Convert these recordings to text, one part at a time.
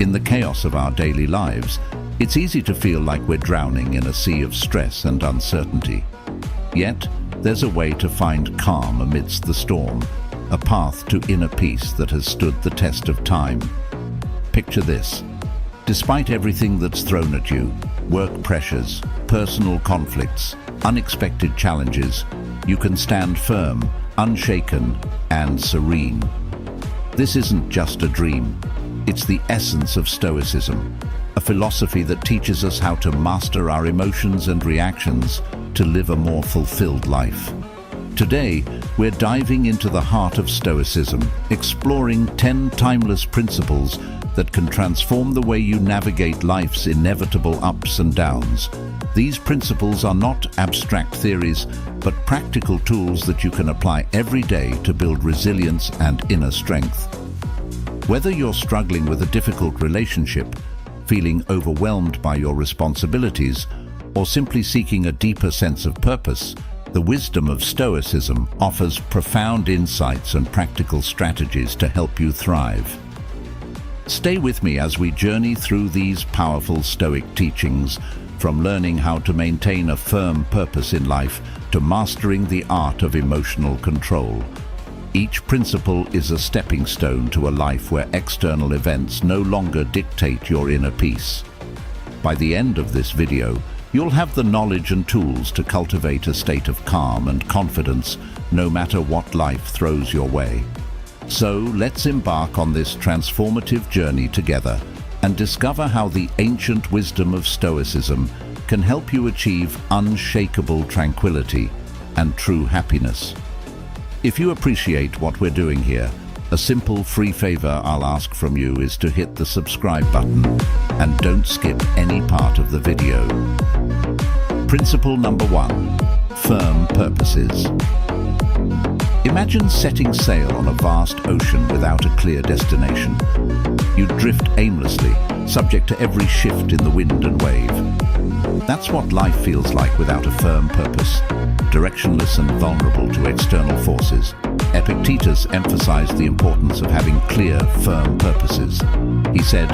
In the chaos of our daily lives, it's easy to feel like we're drowning in a sea of stress and uncertainty. Yet, there's a way to find calm amidst the storm, a path to inner peace that has stood the test of time. Picture this. Despite everything that's thrown at you, work pressures, personal conflicts, unexpected challenges, you can stand firm, unshaken, and serene. This isn't just a dream. It's the essence of Stoicism, a philosophy that teaches us how to master our emotions and reactions to live a more fulfilled life. Today, we're diving into the heart of Stoicism, exploring 10 timeless principles that can transform the way you navigate life's inevitable ups and downs. These principles are not abstract theories, but practical tools that you can apply every day to build resilience and inner strength. Whether you're struggling with a difficult relationship, feeling overwhelmed by your responsibilities, or simply seeking a deeper sense of purpose, the wisdom of Stoicism offers profound insights and practical strategies to help you thrive. Stay with me as we journey through these powerful Stoic teachings, from learning how to maintain a firm purpose in life to mastering the art of emotional control. Each principle is a stepping stone to a life where external events no longer dictate your inner peace. By the end of this video, you'll have the knowledge and tools to cultivate a state of calm and confidence no matter what life throws your way. So let's embark on this transformative journey together and discover how the ancient wisdom of Stoicism can help you achieve unshakable tranquility and true happiness. If you appreciate what we're doing here, a simple free favor I'll ask from you is to hit the subscribe button and don't skip any part of the video. Principle number 1, firm purposes. Imagine setting sail on a vast ocean without a clear destination. You drift aimlessly, subject to every shift in the wind and wave. That's what life feels like without a firm purpose, directionless and vulnerable to external forces. Epictetus emphasized the importance of having clear, firm purposes. He said,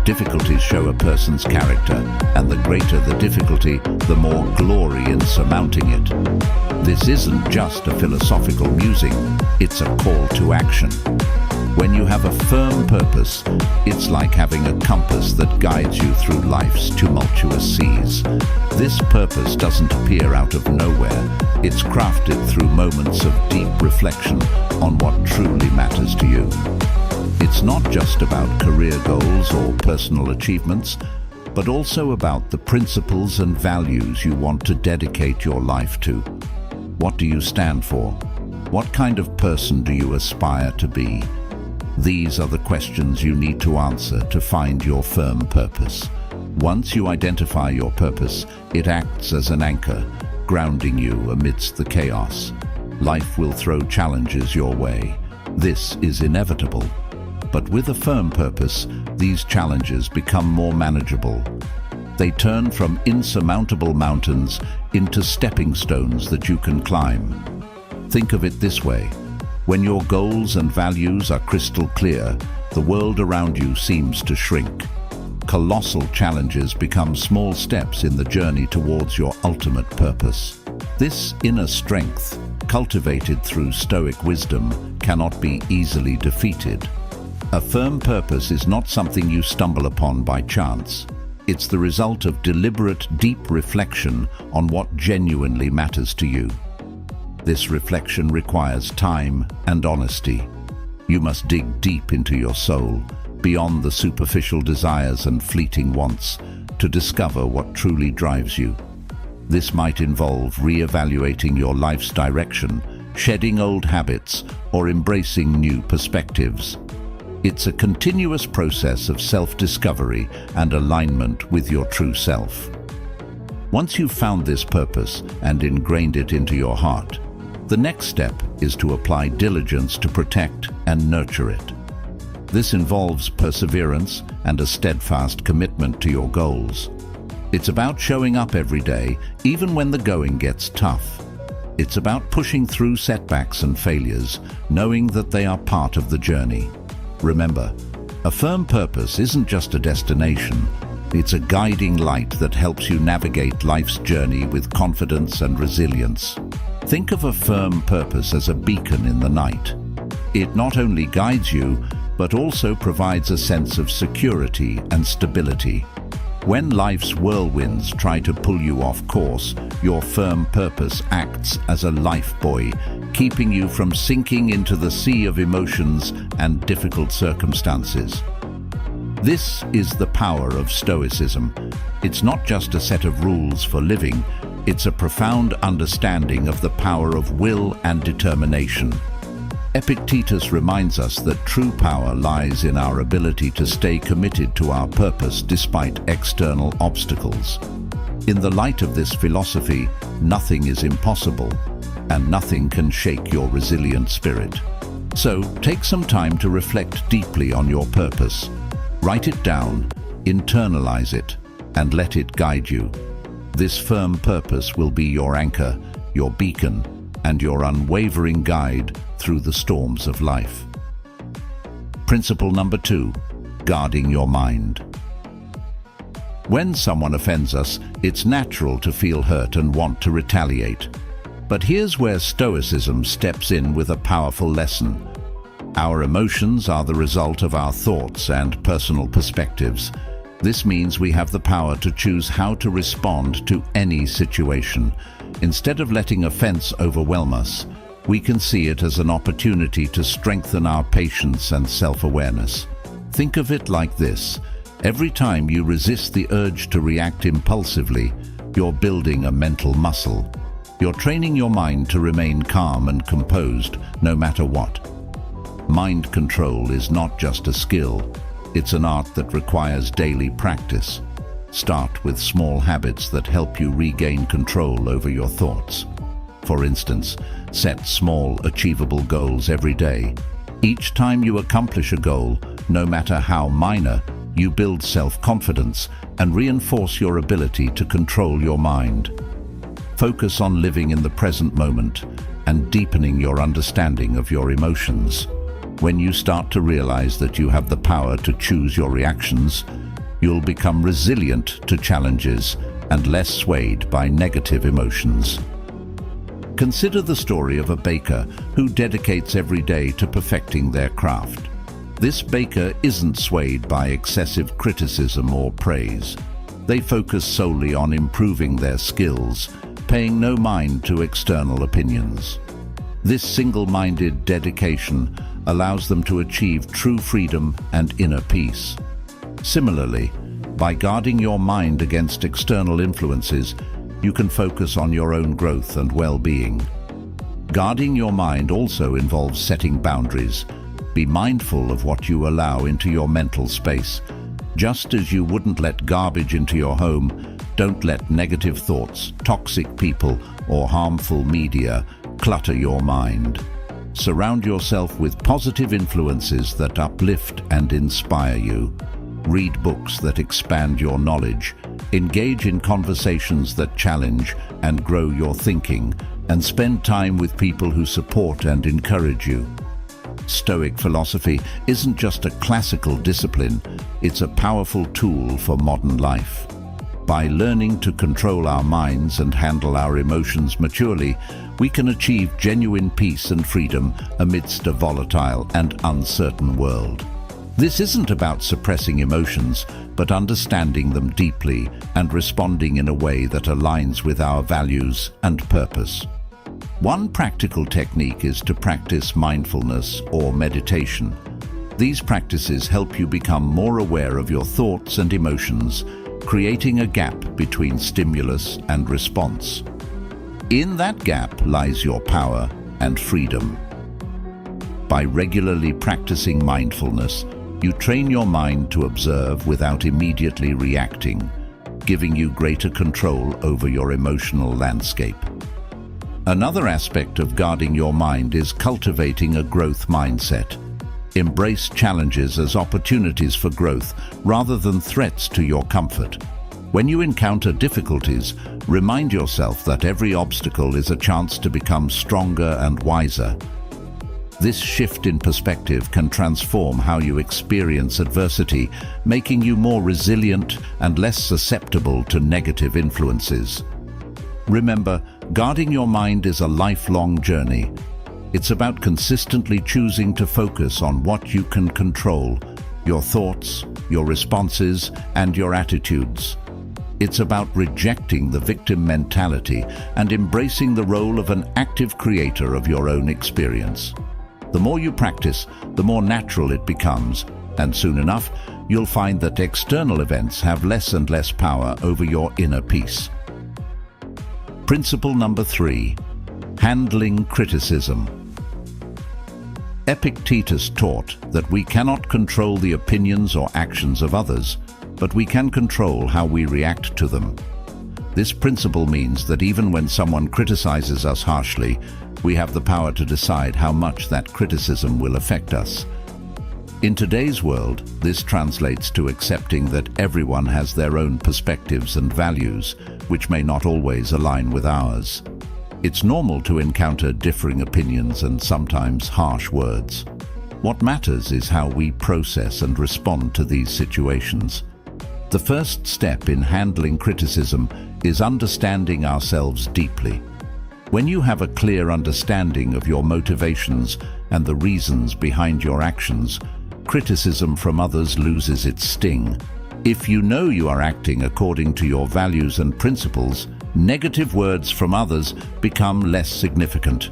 "Difficulties show a person's character, and the greater the difficulty, the more glory in surmounting it." This isn't just a philosophical musing, it's a call to action. When you have a firm purpose, it's like having a compass that guides you through life's tumultuous seas. This purpose doesn't appear out of nowhere. It's crafted through moments of deep reflection on what truly matters to you. It's not just about career goals or personal achievements, but also about the principles and values you want to dedicate your life to. What do you stand for? What kind of person do you aspire to be? These are the questions you need to answer to find your firm purpose. Once you identify your purpose, it acts as an anchor, grounding you amidst the chaos. Life will throw challenges your way. This is inevitable. But with a firm purpose, these challenges become more manageable. They turn from insurmountable mountains into stepping stones that you can climb. Think of it this way. When your goals and values are crystal clear, the world around you seems to shrink. Colossal challenges become small steps in the journey towards your ultimate purpose. This inner strength, cultivated through Stoic wisdom, cannot be easily defeated. A firm purpose is not something you stumble upon by chance. It's the result of deliberate, deep reflection on what genuinely matters to you. This reflection requires time and honesty. You must dig deep into your soul, beyond the superficial desires and fleeting wants, to discover what truly drives you. This might involve re-evaluating your life's direction, shedding old habits, or embracing new perspectives. It's a continuous process of self-discovery and alignment with your true self. Once you've found this purpose and ingrained it into your heart, the next step is to apply diligence to protect and nurture it. This involves perseverance and a steadfast commitment to your goals. It's about showing up every day, even when the going gets tough. It's about pushing through setbacks and failures, knowing that they are part of the journey. Remember, A firm purpose isn't just a destination, it's a guiding light that helps you navigate life's journey with confidence and resilience. Think of a firm purpose as a beacon in the night. It not only guides you, but also provides a sense of security and stability. When life's whirlwinds try to pull you off course, your firm purpose acts as a lifebuoy, keeping you from sinking into the sea of emotions and difficult circumstances. This is the power of Stoicism. It's not just a set of rules for living, it's a profound understanding of the power of will and determination. Epictetus reminds us that true power lies in our ability to stay committed to our purpose despite external obstacles. In the light of this philosophy, nothing is impossible, and nothing can shake your resilient spirit. So, take some time to reflect deeply on your purpose. Write it down, internalize it, and let it guide you. This firm purpose will be your anchor, your beacon, and your unwavering guide through the storms of life. Principle number 2, guarding your mind. When someone offends us, it's natural to feel hurt and want to retaliate. But here's where Stoicism steps in with a powerful lesson. Our emotions are the result of our thoughts and personal perspectives. This means we have the power to choose how to respond to any situation. Instead of letting offense overwhelm us, we can see it as an opportunity to strengthen our patience and self-awareness. Think of it like this. Every time you resist the urge to react impulsively, you're building a mental muscle. You're training your mind to remain calm and composed, no matter what. Mind control is not just a skill, it's an art that requires daily practice. Start with small habits that help you regain control over your thoughts. For instance, set small, achievable goals every day. Each time you accomplish a goal, no matter how minor, you build self-confidence and reinforce your ability to control your mind. Focus on living in the present moment and deepening your understanding of your emotions. When you start to realize that you have the power to choose your reactions, you'll become resilient to challenges and less swayed by negative emotions. Consider the story of a baker who dedicates every day to perfecting their craft. This baker isn't swayed by excessive criticism or praise. They focus solely on improving their skills, paying no mind to external opinions. This single-minded dedication allows them to achieve true freedom and inner peace. Similarly, by guarding your mind against external influences, you can focus on your own growth and well-being. Guarding your mind also involves setting boundaries. Be mindful of what you allow into your mental space. Just as you wouldn't let garbage into your home, don't let negative thoughts, toxic people, or harmful media clutter your mind. Surround yourself with positive influences that uplift and inspire you. Read books that expand your knowledge. Engage in conversations that challenge and grow your thinking, and spend time with people who support and encourage you. Stoic philosophy isn't just a classical discipline, it's a powerful tool for modern life. By learning to control our minds and handle our emotions maturely, we can achieve genuine peace and freedom amidst a volatile and uncertain world. This isn't about suppressing emotions, but understanding them deeply and responding in a way that aligns with our values and purpose. One practical technique is to practice mindfulness or meditation. These practices help you become more aware of your thoughts and emotions, creating a gap between stimulus and response. In that gap lies your power and freedom. By regularly practicing mindfulness, you train your mind to observe without immediately reacting, giving you greater control over your emotional landscape. Another aspect of guarding your mind is cultivating a growth mindset. Embrace challenges as opportunities for growth rather than threats to your comfort. When you encounter difficulties, remind yourself that every obstacle is a chance to become stronger and wiser. This shift in perspective can transform how you experience adversity, making you more resilient and less susceptible to negative influences. Remember, guarding your mind is a lifelong journey. It's about consistently choosing to focus on what you can control: your thoughts, your responses, and your attitudes. It's about rejecting the victim mentality and embracing the role of an active creator of your own experience. The more you practice, the more natural it becomes, and soon enough, you'll find that external events have less and less power over your inner peace. Principle number 3: handling criticism. Epictetus taught that we cannot control the opinions or actions of others, but we can control how we react to them. This principle means that even when someone criticizes us harshly, we have the power to decide how much that criticism will affect us. In today's world, this translates to accepting that everyone has their own perspectives and values, which may not always align with ours. It's normal to encounter differing opinions and sometimes harsh words. What matters is how we process and respond to these situations. The first step in handling criticism is understanding ourselves deeply. When you have a clear understanding of your motivations and the reasons behind your actions, criticism from others loses its sting. If you know you are acting according to your values and principles, negative words from others become less significant.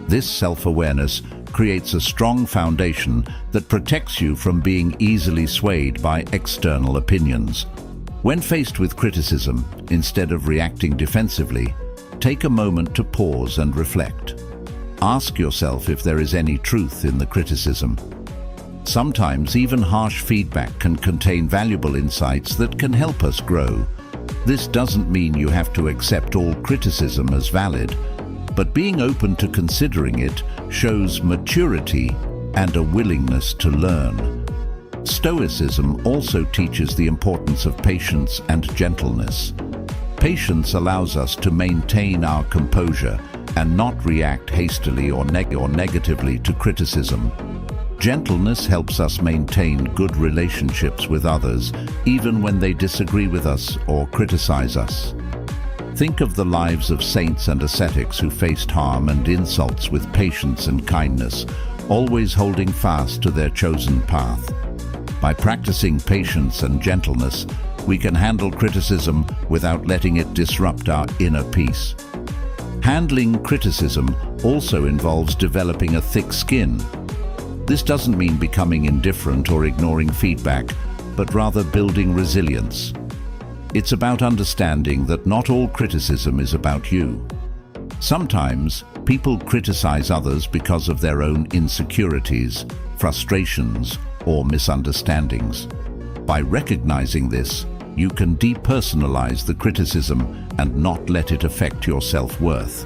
This self-awareness creates a strong foundation that protects you from being easily swayed by external opinions. When faced with criticism, instead of reacting defensively, take a moment to pause and reflect. Ask yourself if there is any truth in the criticism. Sometimes even harsh feedback can contain valuable insights that can help us grow. This doesn't mean you have to accept all criticism as valid, but being open to considering it shows maturity and a willingness to learn. Stoicism also teaches the importance of patience and gentleness. Patience allows us to maintain our composure and not react hastily or negatively to criticism. Gentleness helps us maintain good relationships with others, even when they disagree with us or criticize us. Think of the lives of saints and ascetics who faced harm and insults with patience and kindness, always holding fast to their chosen path. By practicing patience and gentleness, we can handle criticism without letting it disrupt our inner peace. Handling criticism also involves developing a thick skin. This doesn't mean becoming indifferent or ignoring feedback, but rather building resilience. It's about understanding that not all criticism is about you. Sometimes, people criticize others because of their own insecurities, frustrations, or misunderstandings. By recognizing this, you can depersonalize the criticism and not let it affect your self-worth.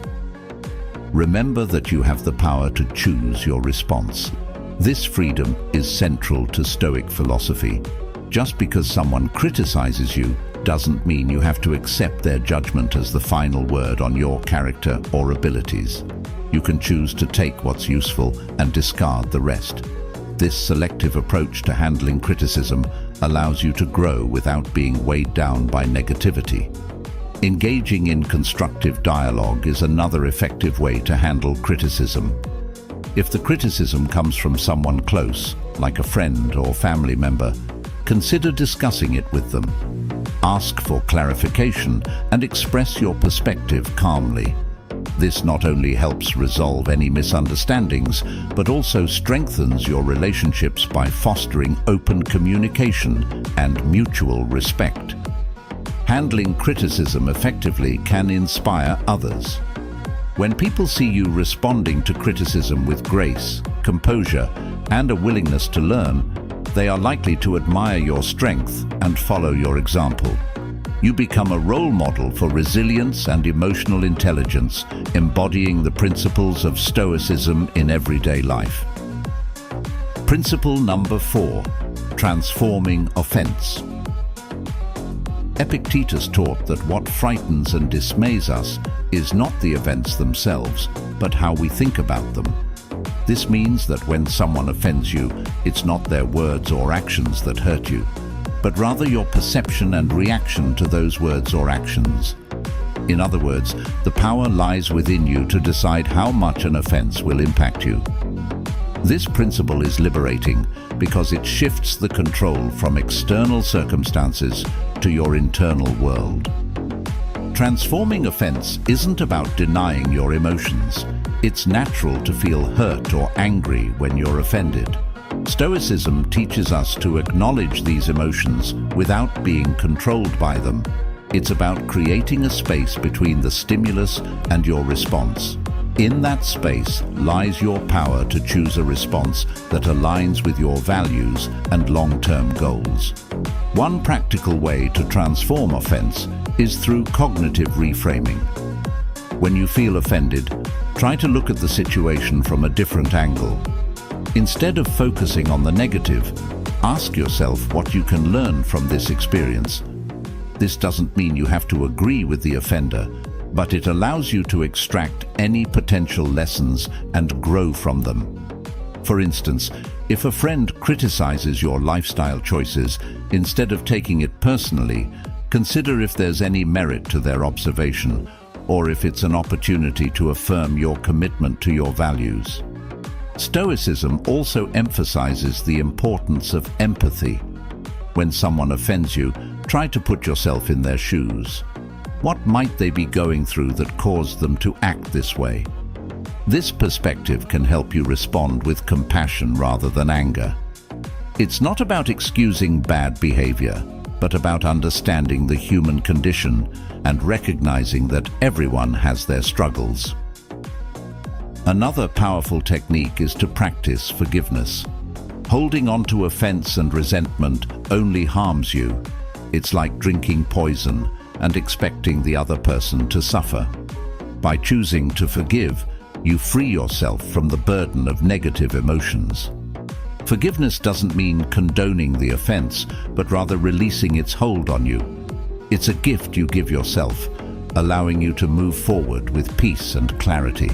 Remember that you have the power to choose your response. This freedom is central to Stoic philosophy. Just because someone criticizes you doesn't mean you have to accept their judgment as the final word on your character or abilities. You can choose to take what's useful and discard the rest. This selective approach to handling criticism allows you to grow without being weighed down by negativity. Engaging in constructive dialogue is another effective way to handle criticism. If the criticism comes from someone close, like a friend or family member, consider discussing it with them. Ask for clarification and express your perspective calmly. This not only helps resolve any misunderstandings, but also strengthens your relationships by fostering open communication and mutual respect. Handling criticism effectively can inspire others. When people see you responding to criticism with grace, composure, and a willingness to learn, they are likely to admire your strength and follow your example. You become a role model for resilience and emotional intelligence, embodying the principles of Stoicism in everyday life. Principle number 4: transforming offense. Epictetus taught that what frightens and dismays us is not the events themselves, but how we think about them. This means that when someone offends you, it's not their words or actions that hurt you, but rather your perception and reaction to those words or actions. In other words, the power lies within you to decide how much an offense will impact you. This principle is liberating because it shifts the control from external circumstances to your internal world. Transforming offense isn't about denying your emotions. It's natural to feel hurt or angry when you're offended. Stoicism teaches us to acknowledge these emotions without being controlled by them. It's about creating a space between the stimulus and your response. In that space lies your power to choose a response that aligns with your values and long-term goals. One practical way to transform offense is through cognitive reframing. When you feel offended, try to look at the situation from a different angle. Instead of focusing on the negative, ask yourself what you can learn from this experience. This doesn't mean you have to agree with the offender, but it allows you to extract any potential lessons and grow from them. For instance, if a friend criticizes your lifestyle choices, instead of taking it personally, consider if there's any merit to their observation, or if it's an opportunity to affirm your commitment to your values. Stoicism also emphasizes the importance of empathy. When someone offends you, try to put yourself in their shoes. What might they be going through that caused them to act this way? This perspective can help you respond with compassion rather than anger. It's not about excusing bad behavior, but about understanding the human condition and recognizing that everyone has their struggles. Another powerful technique is to practice forgiveness. Holding on to offense and resentment only harms you. It's like drinking poison and expecting the other person to suffer. By choosing to forgive, you free yourself from the burden of negative emotions. Forgiveness doesn't mean condoning the offense, but rather releasing its hold on you. It's a gift you give yourself, allowing you to move forward with peace and clarity.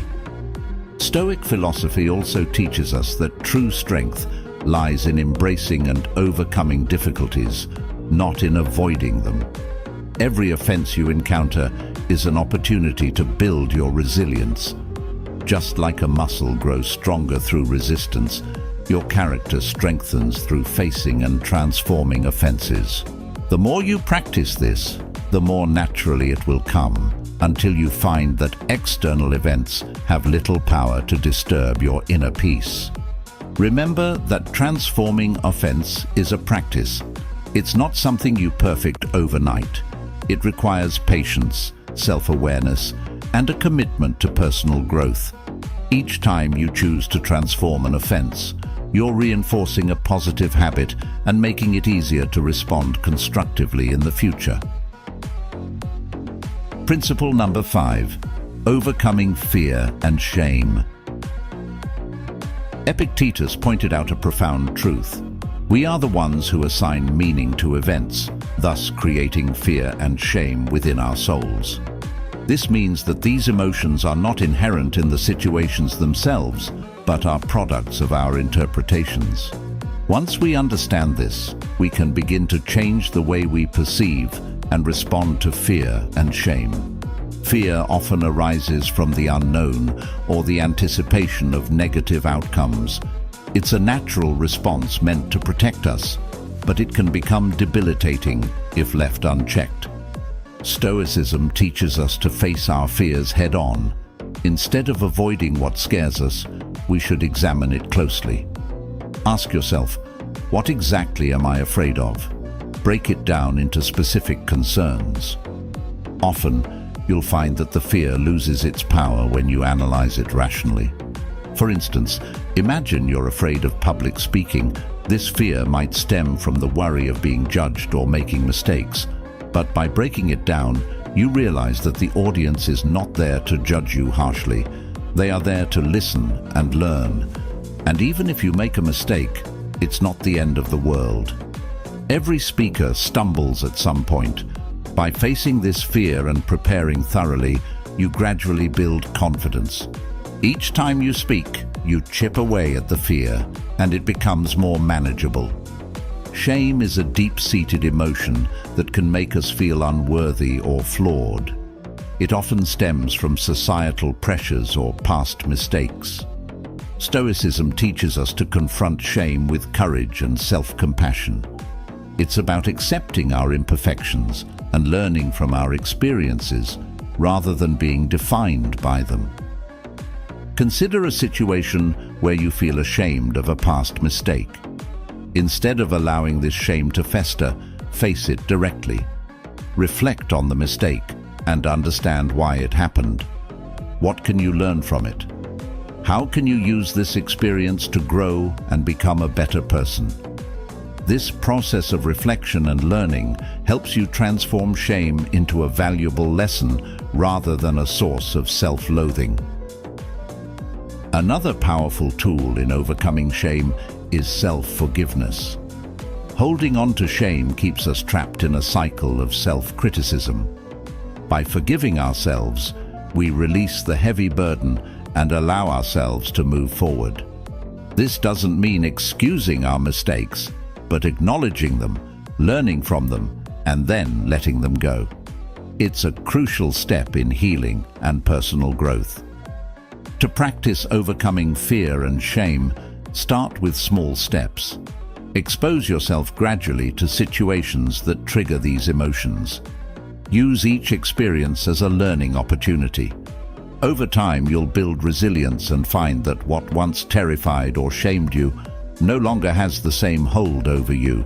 Stoic philosophy also teaches us that true strength lies in embracing and overcoming difficulties, not in avoiding them. Every offense you encounter is an opportunity to build your resilience. Just like a muscle grows stronger through resistance, your character strengthens through facing and transforming offenses. The more you practice this, the more naturally it will come, until you find that external events have little power to disturb your inner peace. Remember that transforming offense is a practice. It's not something you perfect overnight. It requires patience, self-awareness, and a commitment to personal growth. Each time you choose to transform an offense, you're reinforcing a positive habit and making it easier to respond constructively in the future. Principle number 5. Overcoming fear and shame. Epictetus pointed out a profound truth. We are the ones who assign meaning to events, thus creating fear and shame within our souls. This means that these emotions are not inherent in the situations themselves, but are products of our interpretations. Once we understand this, we can begin to change the way we perceive and respond to fear and shame. Fear often arises from the unknown or the anticipation of negative outcomes. It's a natural response meant to protect us, but it can become debilitating if left unchecked. Stoicism teaches us to face our fears head-on. Instead of avoiding what scares us, we should examine it closely. Ask yourself, what exactly am I afraid of? Break it down into specific concerns. Often, you'll find that the fear loses its power when you analyze it rationally. For instance, imagine you're afraid of public speaking. This fear might stem from the worry of being judged or making mistakes. But by breaking it down, you realize that the audience is not there to judge you harshly. They are there to listen and learn. And even if you make a mistake, it's not the end of the world. Every speaker stumbles at some point. By facing this fear and preparing thoroughly, you gradually build confidence. Each time you speak, you chip away at the fear, and it becomes more manageable. Shame is a deep-seated emotion that can make us feel unworthy or flawed. It often stems from societal pressures or past mistakes. Stoicism teaches us to confront shame with courage and self-compassion. It's about accepting our imperfections and learning from our experiences rather than being defined by them. Consider a situation where you feel ashamed of a past mistake. Instead of allowing this shame to fester, face it directly. Reflect on the mistake and understand why it happened. What can you learn from it? How can you use this experience to grow and become a better person? This process of reflection and learning helps you transform shame into a valuable lesson rather than a source of self-loathing. Another powerful tool in overcoming shame is self-forgiveness. Holding on to shame keeps us trapped in a cycle of self-criticism. By forgiving ourselves, we release the heavy burden and allow ourselves to move forward. This doesn't mean excusing our mistakes, but acknowledging them, learning from them, and then letting them go. It's a crucial step in healing and personal growth. To practice overcoming fear and shame, start with small steps. Expose yourself gradually to situations that trigger these emotions. Use each experience as a learning opportunity. Over time, you'll build resilience and find that what once terrified or shamed you no longer has the same hold over you.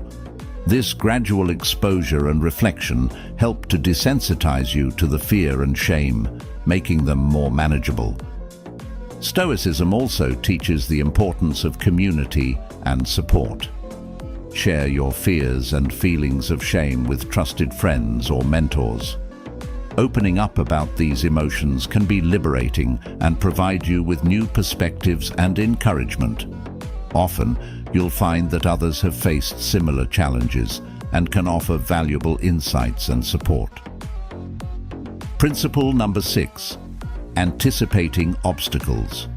This gradual exposure and reflection help to desensitize you to the fear and shame, making them more manageable. Stoicism also teaches the importance of community and support. Share your fears and feelings of shame with trusted friends or mentors. Opening up about these emotions can be liberating and provide you with new perspectives and encouragement. Often, you'll find that others have faced similar challenges and can offer valuable insights and support. Principle number 6. Anticipating obstacles.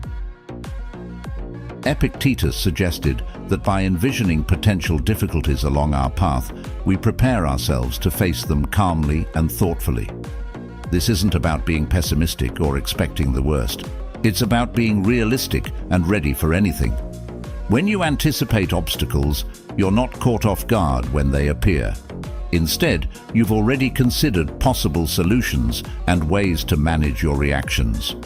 Epictetus suggested that by envisioning potential difficulties along our path, we prepare ourselves to face them calmly and thoughtfully. This isn't about being pessimistic or expecting the worst. It's about being realistic and ready for anything. When you anticipate obstacles, you're not caught off guard when they appear. Instead, you've already considered possible solutions and ways to manage your reactions.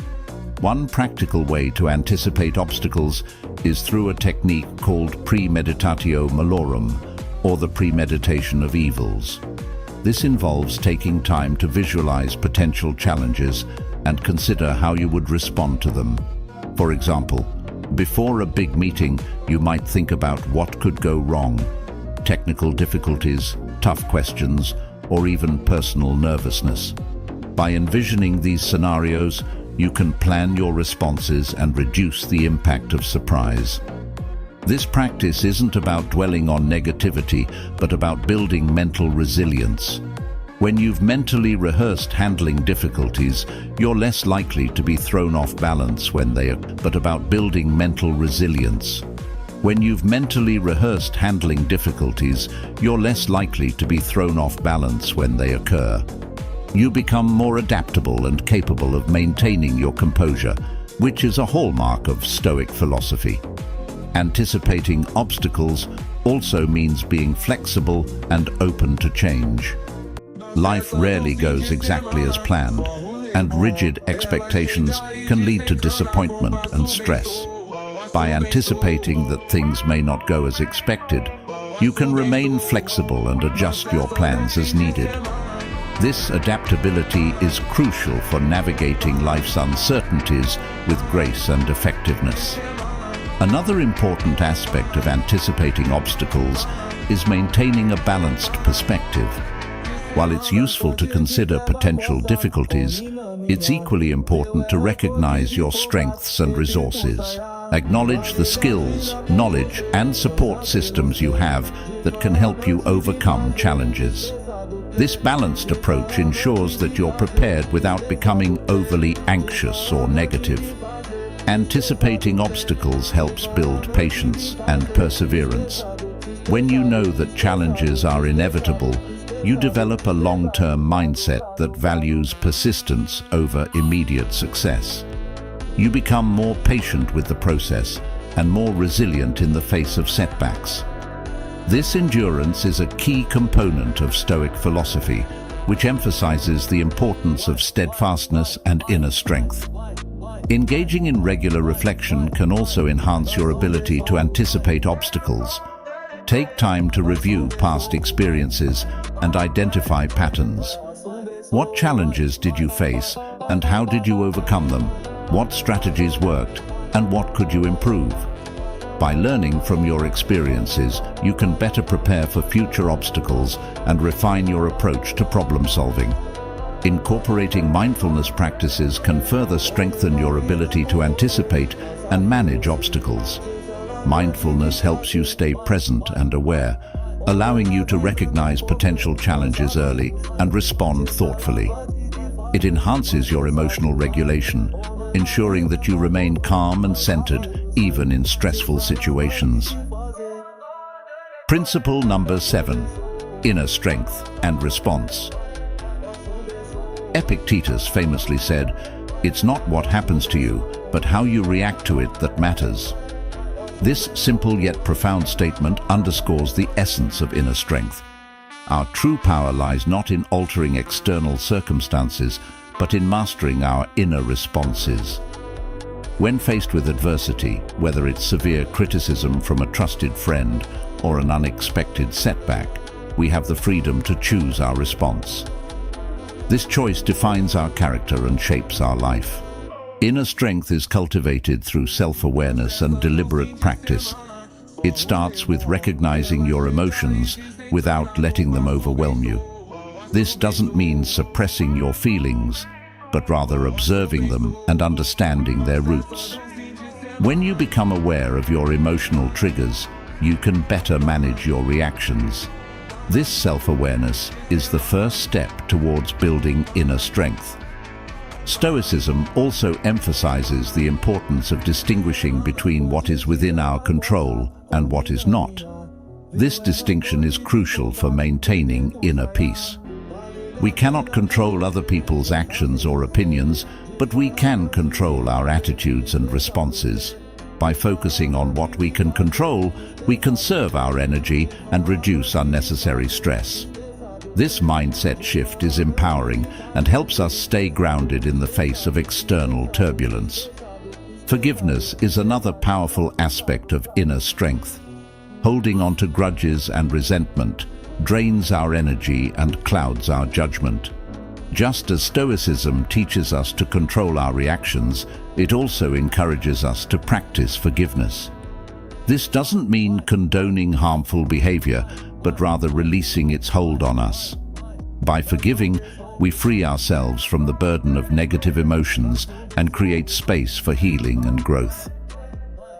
One practical way to anticipate obstacles is through a technique called premeditatio malorum, or the premeditation of evils. This involves taking time to visualize potential challenges and consider how you would respond to them. For example, before a big meeting, you might think about what could go wrong: technical difficulties, tough questions, or even personal nervousness. By envisioning these scenarios, you can plan your responses and reduce the impact of surprise. This practice isn't about dwelling on negativity, but about building mental resilience. When you've mentally rehearsed handling difficulties, you're less likely to be thrown off balance when they occur. But about building mental resilience. When you've mentally rehearsed handling difficulties, you're less likely to be thrown off balance when they occur. You become more adaptable and capable of maintaining your composure, which is a hallmark of Stoic philosophy. Anticipating obstacles also means being flexible and open to change. Life rarely goes exactly as planned, and rigid expectations can lead to disappointment and stress. By anticipating that things may not go as expected, you can remain flexible and adjust your plans as needed. This adaptability is crucial for navigating life's uncertainties with grace and effectiveness. Another important aspect of anticipating obstacles is maintaining a balanced perspective. While it's useful to consider potential difficulties, it's equally important to recognize your strengths and resources. Acknowledge the skills, knowledge, and support systems you have that can help you overcome challenges. This balanced approach ensures that you're prepared without becoming overly anxious or negative. Anticipating obstacles helps build patience and perseverance. When you know that challenges are inevitable, you develop a long-term mindset that values persistence over immediate success. You become more patient with the process and more resilient in the face of setbacks. This endurance is a key component of Stoic philosophy, which emphasizes the importance of steadfastness and inner strength. Engaging in regular reflection can also enhance your ability to anticipate obstacles. Take time to review past experiences and identify patterns. What challenges did you face, and how did you overcome them? What strategies worked, and what could you improve? By learning from your experiences, you can better prepare for future obstacles and refine your approach to problem solving. Incorporating mindfulness practices can further strengthen your ability to anticipate and manage obstacles. Mindfulness helps you stay present and aware, allowing you to recognize potential challenges early and respond thoughtfully. It enhances your emotional regulation, ensuring that you remain calm and centered even in stressful situations. Principle number 7: Inner strength and response. Epictetus famously said, "It's not what happens to you, but how you react to it that matters." This simple yet profound statement underscores the essence of inner strength. Our true power lies not in altering external circumstances, but in mastering our inner responses. When faced with adversity, whether it's severe criticism from a trusted friend or an unexpected setback, we have the freedom to choose our response. This choice defines our character and shapes our life. Inner strength is cultivated through self-awareness and deliberate practice. It starts with recognizing your emotions without letting them overwhelm you. This doesn't mean suppressing your feelings, but rather observing them and understanding their roots. When you become aware of your emotional triggers, you can better manage your reactions. This self-awareness is the first step towards building inner strength. Stoicism also emphasizes the importance of distinguishing between what is within our control and what is not. This distinction is crucial for maintaining inner peace. We cannot control other people's actions or opinions, but we can control our attitudes and responses. By focusing on what we can control, we conserve our energy and reduce unnecessary stress. This mindset shift is empowering and helps us stay grounded in the face of external turbulence. Forgiveness is another powerful aspect of inner strength. Holding on to grudges and resentment drains our energy and clouds our judgment. Just as Stoicism teaches us to control our reactions, it also encourages us to practice forgiveness. This doesn't mean condoning harmful behavior, but rather releasing its hold on us. By forgiving, we free ourselves from the burden of negative emotions and create space for healing and growth.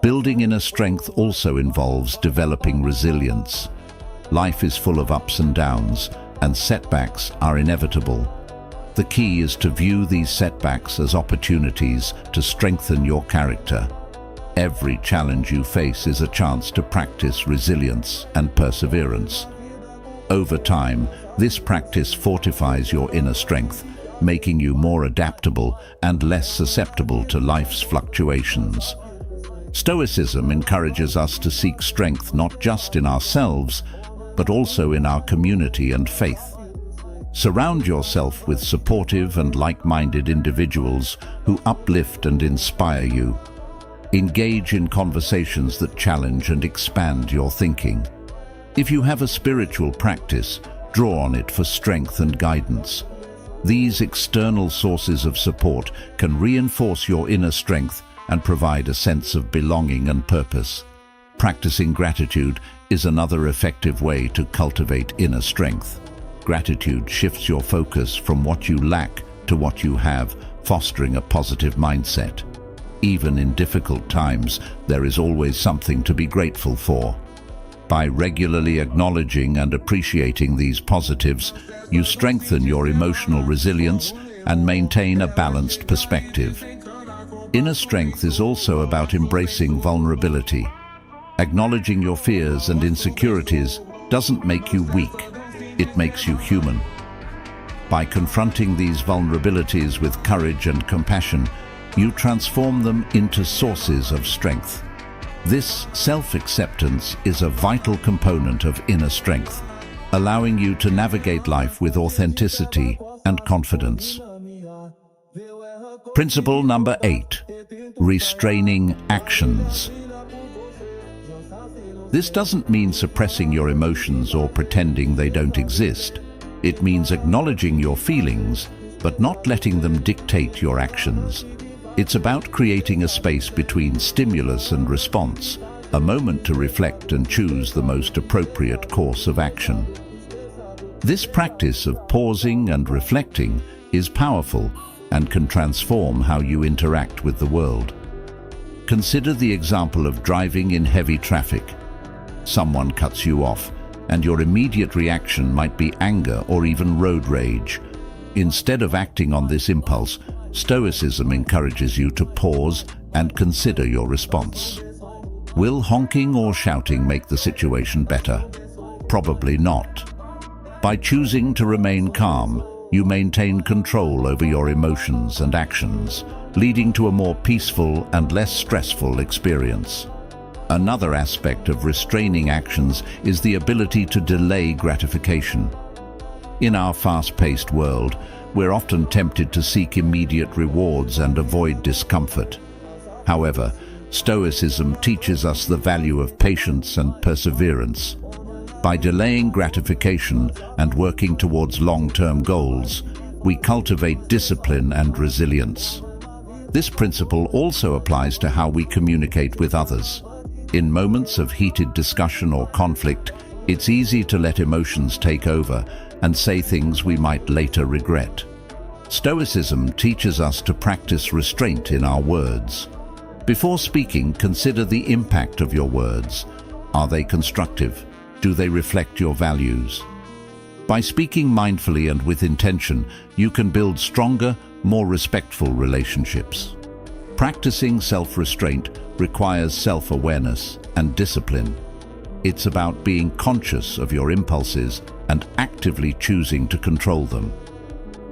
Building inner strength also involves developing resilience. Life is full of ups and downs, and setbacks are inevitable. The key is to view these setbacks as opportunities to strengthen your character. Every challenge you face is a chance to practice resilience and perseverance. Over time, this practice fortifies your inner strength, making you more adaptable and less susceptible to life's fluctuations. Stoicism encourages us to seek strength not just in ourselves, but also in our community and faith. Surround yourself with supportive and like-minded individuals who uplift and inspire you. Engage in conversations that challenge and expand your thinking. If you have a spiritual practice, draw on it for strength and guidance. These external sources of support can reinforce your inner strength and provide a sense of belonging and purpose. Practicing gratitude is another effective way to cultivate inner strength. Gratitude shifts your focus from what you lack to what you have, fostering a positive mindset. Even in difficult times, there is always something to be grateful for. By regularly acknowledging and appreciating these positives, you strengthen your emotional resilience and maintain a balanced perspective. Inner strength is also about embracing vulnerability. Acknowledging your fears and insecurities doesn't make you weak, it makes you human. By confronting these vulnerabilities with courage and compassion, you transform them into sources of strength. This self-acceptance is a vital component of inner strength, allowing you to navigate life with authenticity and confidence. Principle number 8, restraining actions. This doesn't mean suppressing your emotions or pretending they don't exist. It means acknowledging your feelings, but not letting them dictate your actions. It's about creating a space between stimulus and response, a moment to reflect and choose the most appropriate course of action. This practice of pausing and reflecting is powerful and can transform how you interact with the world. Consider the example of driving in heavy traffic. Someone cuts you off, and your immediate reaction might be anger or even road rage. Instead of acting on this impulse, Stoicism encourages you to pause and consider your response. Will honking or shouting make the situation better? Probably not. By choosing to remain calm, you maintain control over your emotions and actions, leading to a more peaceful and less stressful experience. Another aspect of restraining actions is the ability to delay gratification. In our fast-paced world, we're often tempted to seek immediate rewards and avoid discomfort. However, Stoicism teaches us the value of patience and perseverance. By delaying gratification and working towards long-term goals, we cultivate discipline and resilience. This principle also applies to how we communicate with others. In moments of heated discussion or conflict, it's easy to let emotions take over and say things we might later regret. Stoicism teaches us to practice restraint in our words. Before speaking, consider the impact of your words. Are they constructive? Do they reflect your values? By speaking mindfully and with intention, you can build stronger, more respectful relationships. Practicing self-restraint requires self-awareness and discipline. It's about being conscious of your impulses and actively choosing to control them.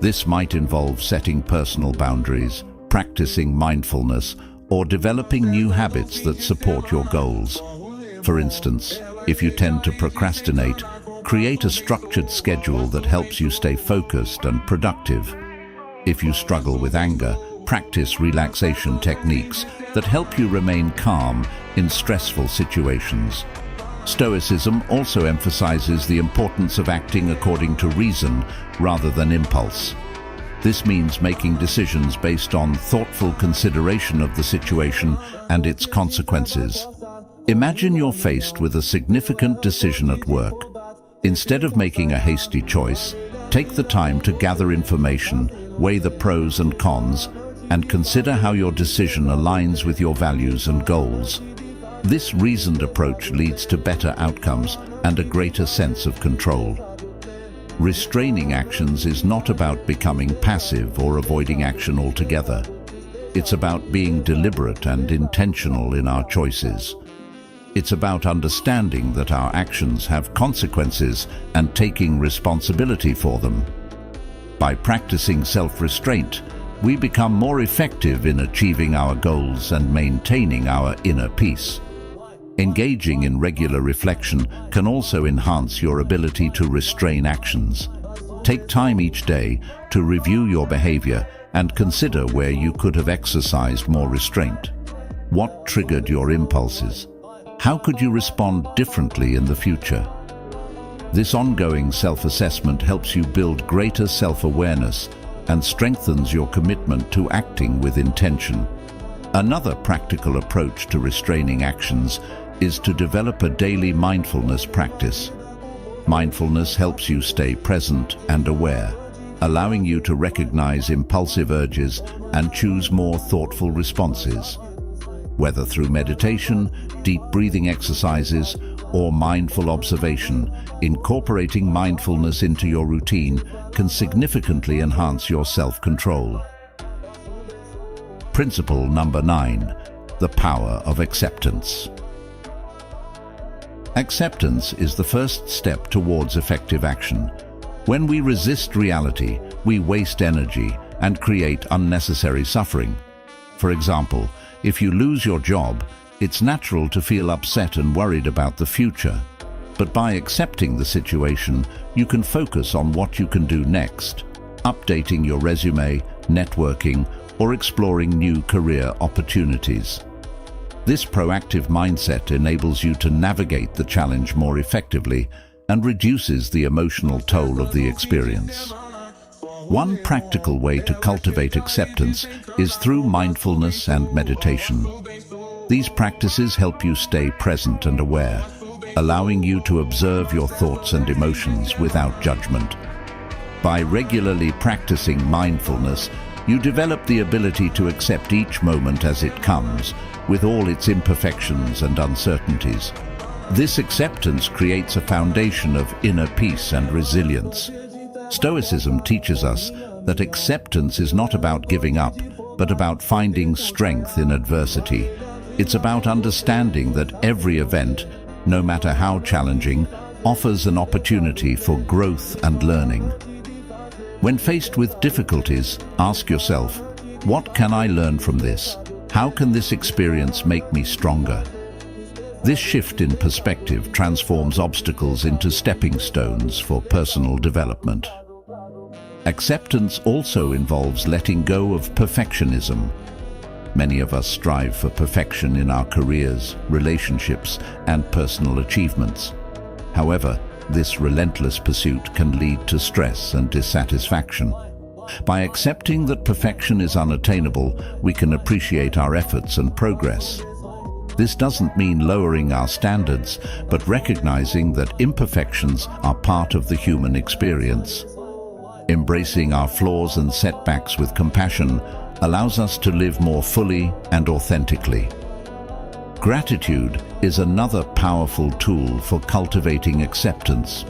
This might involve setting personal boundaries, practicing mindfulness, or developing new habits that support your goals. For instance, if you tend to procrastinate, create a structured schedule that helps you stay focused and productive. If you struggle with anger, practice relaxation techniques that help you remain calm in stressful situations. Stoicism also emphasizes the importance of acting according to reason rather than impulse. This means making decisions based on thoughtful consideration of the situation and its consequences. Imagine you're faced with a significant decision at work. Instead of making a hasty choice, take the time to gather information, weigh the pros and cons, and consider how your decision aligns with your values and goals. This reasoned approach leads to better outcomes and a greater sense of control. Restraining actions is not about becoming passive or avoiding action altogether. It's about being deliberate and intentional in our choices. It's about understanding that our actions have consequences and taking responsibility for them. By practicing self-restraint, we become more effective in achieving our goals and maintaining our inner peace. Engaging in regular reflection can also enhance your ability to restrain actions. Take time each day to review your behavior and consider where you could have exercised more restraint. What triggered your impulses? How could you respond differently in the future? This ongoing self-assessment helps you build greater self-awareness and strengthens your commitment to acting with intention. Another practical approach to restraining actions is to develop a daily mindfulness practice. Mindfulness helps you stay present and aware, allowing you to recognize impulsive urges and choose more thoughtful responses. Whether through meditation, deep breathing exercises, or mindful observation, incorporating mindfulness into your routine can significantly enhance your self-control. Principle number 9, the power of acceptance. Acceptance is the first step towards effective action. When we resist reality, we waste energy and create unnecessary suffering. For example, if you lose your job, it's natural to feel upset and worried about the future. But by accepting the situation, you can focus on what you can do next, updating your resume, networking, or exploring new career opportunities. This proactive mindset enables you to navigate the challenge more effectively and reduces the emotional toll of the experience. One practical way to cultivate acceptance is through mindfulness and meditation. These practices help you stay present and aware, allowing you to observe your thoughts and emotions without judgment. By regularly practicing mindfulness, you develop the ability to accept each moment as it comes, with all its imperfections and uncertainties. This acceptance creates a foundation of inner peace and resilience. Stoicism teaches us that acceptance is not about giving up, but about finding strength in adversity. It's about understanding that every event, no matter how challenging, offers an opportunity for growth and learning. When faced with difficulties, ask yourself, what can I learn from this? How can this experience make me stronger? This shift in perspective transforms obstacles into stepping stones for personal development. Acceptance also involves letting go of perfectionism. Many of us strive for perfection in our careers, relationships, and personal achievements. However, this relentless pursuit can lead to stress and dissatisfaction. By accepting that perfection is unattainable, we can appreciate our efforts and progress. This doesn't mean lowering our standards, but recognizing that imperfections are part of the human experience. Embracing our flaws and setbacks with compassion allows us to live more fully and authentically. Gratitude is another powerful tool for cultivating acceptance.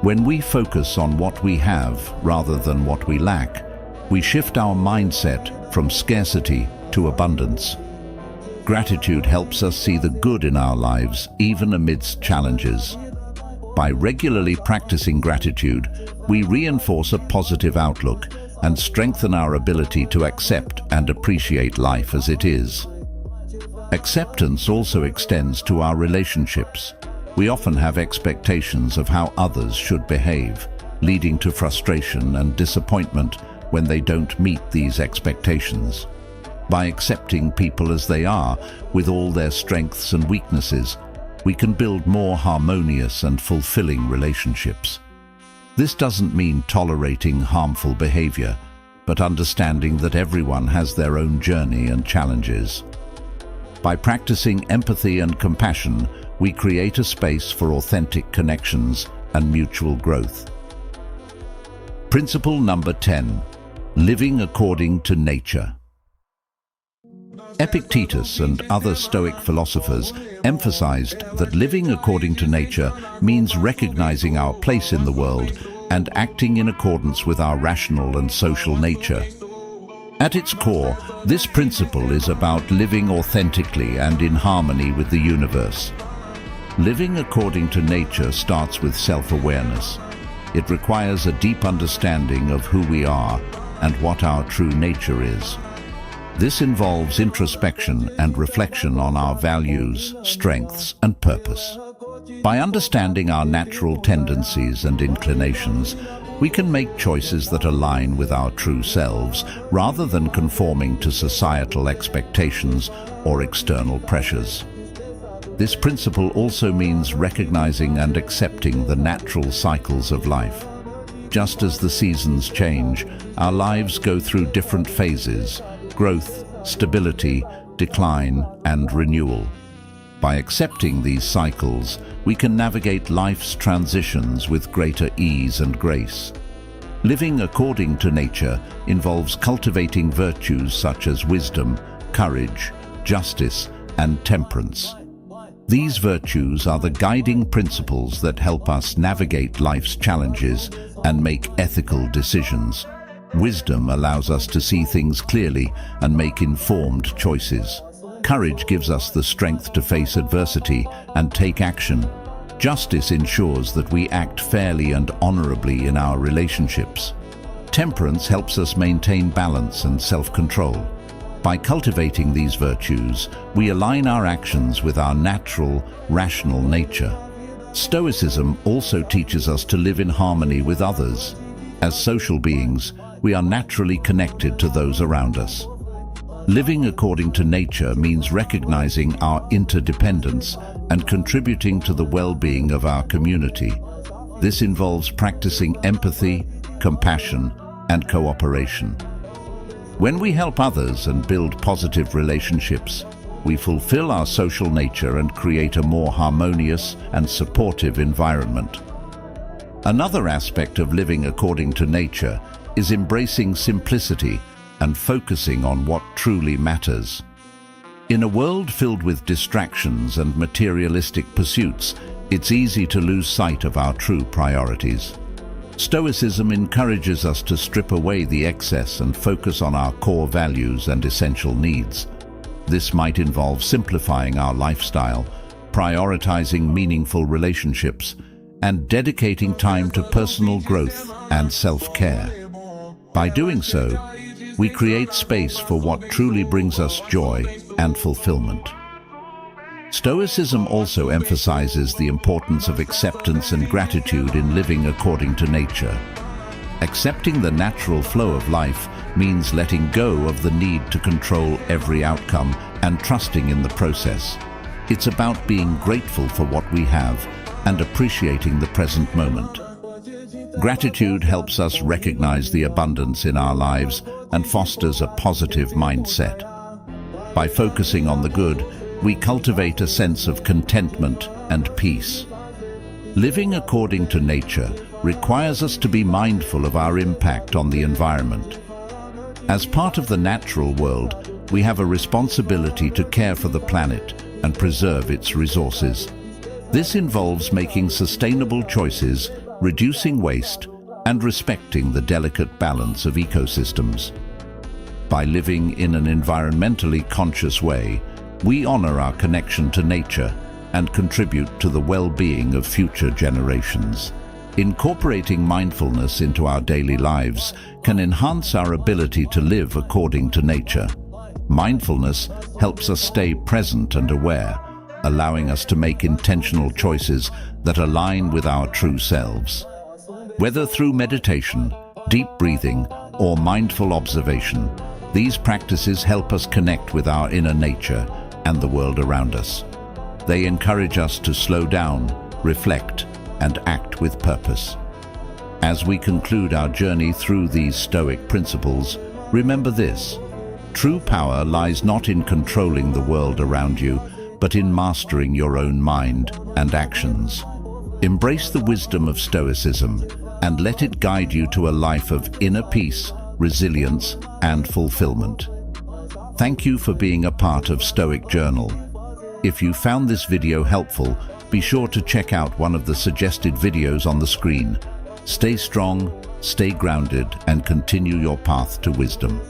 When we focus on what we have rather than what we lack, we shift our mindset from scarcity to abundance. Gratitude helps us see the good in our lives, even amidst challenges. By regularly practicing gratitude, we reinforce a positive outlook and strengthen our ability to accept and appreciate life as it is. Acceptance also extends to our relationships. We often have expectations of how others should behave, leading to frustration and disappointment when they don't meet these expectations. By accepting people as they are, with all their strengths and weaknesses, we can build more harmonious and fulfilling relationships. This doesn't mean tolerating harmful behavior, but understanding that everyone has their own journey and challenges. By practicing empathy and compassion, we create a space for authentic connections and mutual growth. Principle number 10, living according to nature. Epictetus and other Stoic philosophers emphasized that living according to nature means recognizing our place in the world and acting in accordance with our rational and social nature. At its core, this principle is about living authentically and in harmony with the universe. Living according to nature starts with self-awareness. It requires a deep understanding of who we are and what our true nature is. This involves introspection and reflection on our values, strengths, and purpose. By understanding our natural tendencies and inclinations, we can make choices that align with our true selves, rather than conforming to societal expectations or external pressures. This principle also means recognizing and accepting the natural cycles of life. Just as the seasons change, our lives go through different phases: growth, stability, decline, and renewal. By accepting these cycles, we can navigate life's transitions with greater ease and grace. Living according to nature involves cultivating virtues such as wisdom, courage, justice, and temperance. These virtues are the guiding principles that help us navigate life's challenges and make ethical decisions. Wisdom allows us to see things clearly and make informed choices. Courage gives us the strength to face adversity and take action. Justice ensures that we act fairly and honorably in our relationships. Temperance helps us maintain balance and self-control. By cultivating these virtues, we align our actions with our natural, rational nature. Stoicism also teaches us to live in harmony with others. As social beings, we are naturally connected to those around us. Living according to nature means recognizing our interdependence and contributing to the well-being of our community. This involves practicing empathy, compassion, and cooperation. When we help others and build positive relationships, we fulfill our social nature and create a more harmonious and supportive environment. Another aspect of living according to nature is embracing simplicity and focusing on what truly matters. In a world filled with distractions and materialistic pursuits, it's easy to lose sight of our true priorities. Stoicism encourages us to strip away the excess and focus on our core values and essential needs. This might involve simplifying our lifestyle, prioritizing meaningful relationships, and dedicating time to personal growth and self-care. By doing so, we create space for what truly brings us joy and fulfillment. Stoicism also emphasizes the importance of acceptance and gratitude in living according to nature. Accepting the natural flow of life means letting go of the need to control every outcome and trusting in the process. It's about being grateful for what we have and appreciating the present moment. Gratitude helps us recognize the abundance in our lives and fosters a positive mindset. By focusing on the good, we cultivate a sense of contentment and peace. Living according to nature requires us to be mindful of our impact on the environment. As part of the natural world, we have a responsibility to care for the planet and preserve its resources. This involves making sustainable choices, reducing waste, and respecting the delicate balance of ecosystems. By living in an environmentally conscious way, we honor our connection to nature and contribute to the well-being of future generations. Incorporating mindfulness into our daily lives can enhance our ability to live according to nature. Mindfulness helps us stay present and aware, allowing us to make intentional choices that align with our true selves. Whether through meditation, deep breathing, or mindful observation, these practices help us connect with our inner nature and the world around us. They encourage us to slow down, reflect, and act with purpose. As we conclude our journey through these Stoic principles, remember this: true power lies not in controlling the world around you, but in mastering your own mind and actions. Embrace the wisdom of Stoicism and let it guide you to a life of inner peace, resilience, and fulfillment. Thank you for being a part of Stoic Journal. If you found this video helpful, be sure to check out one of the suggested videos on the screen. Stay strong, stay grounded, and continue your path to wisdom.